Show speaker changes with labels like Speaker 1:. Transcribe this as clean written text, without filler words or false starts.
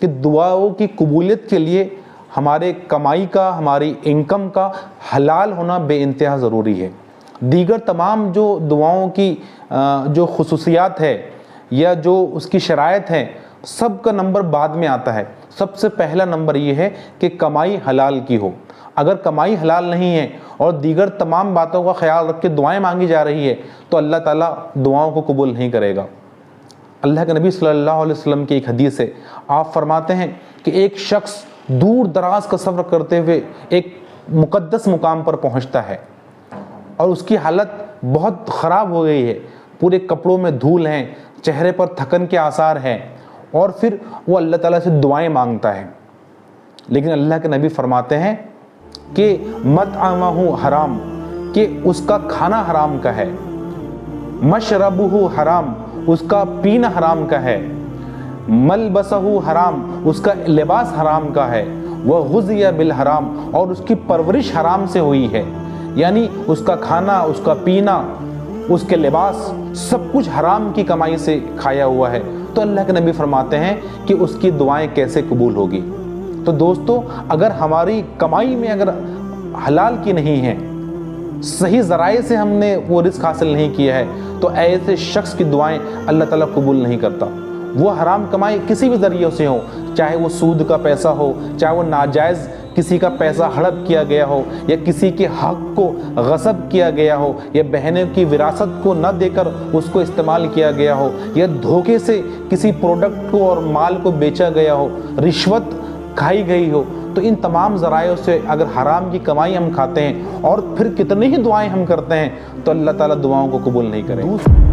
Speaker 1: کہ دعاؤں کی قبولیت کے لیے ہمارے کمائی کا، ہماری انکم کا حلال ہونا بے انتہا ضروری ہے۔ دیگر تمام جو دعاؤں کی جو خصوصیات ہے یا جو اس کی شرائط ہیں، سب کا نمبر بعد میں آتا ہے۔ سب سے پہلا نمبر یہ ہے کہ کمائی حلال کی ہو۔ اگر کمائی حلال نہیں ہے اور دیگر تمام باتوں کا خیال رکھ کے دعائیں مانگی جا رہی ہے تو اللہ تعالیٰ دعاؤں کو قبول نہیں کرے گا۔ اللہ کے نبی صلی اللہ علیہ وسلم کی ایک حدیث ہے، آپ فرماتے ہیں کہ ایک شخص دور دراز کا سفر کرتے ہوئے ایک مقدس مقام پر پہنچتا ہے اور اس کی حالت بہت خراب ہو گئی ہے، پورے کپڑوں میں دھول ہیں، چہرے پر تھکن کے آثار ہیں، اور پھر وہ اللہ تعالیٰ سے دعائیں مانگتا ہے، لیکن اللہ کے نبی فرماتے ہیں کہ مطعمہ حرام، کہ اس کا کھانا حرام کا ہے، مشربہ حرام، اس کا پینا حرام کا ہے، ملبسہ حرام، اس کا لباس حرام کا ہے، وغذی بالحرام، اور اس کی پرورش حرام سے ہوئی ہے، یعنی اس کا کھانا، اس کا پینا، اس کے لباس سب کچھ حرام کی کمائی سے کھایا ہوا ہے، تو اللہ کے نبی فرماتے ہیں کہ اس کی دعائیں کیسے قبول ہوگی۔ تو دوستو، اگر ہماری کمائی میں اگر حلال کی نہیں ہے، صحیح ذرائع سے ہم نے وہ رزق حاصل نہیں کیا ہے، تو ایسے شخص کی دعائیں اللہ تعالیٰ قبول نہیں کرتا۔ وہ حرام کمائی کسی بھی ذریعے سے ہو، چاہے وہ سود کا پیسہ ہو، چاہے وہ ناجائز کسی کا پیسہ ہڑپ کیا گیا ہو، یا کسی کے حق کو غصب کیا گیا ہو، یا بہنوں کی وراثت کو نہ دے کر اس کو استعمال کیا گیا ہو، یا دھوکے سے کسی پروڈکٹ کو اور مال کو بیچا گیا ہو، رشوت کھائی گئی ہو، تو ان تمام ذرائع سے اگر حرام کی کمائی ہم کھاتے ہیں اور پھر کتنی ہی دعائیں ہم کرتے ہیں تو اللہ تعالیٰ دعاؤں کو قبول نہیں کرے گا۔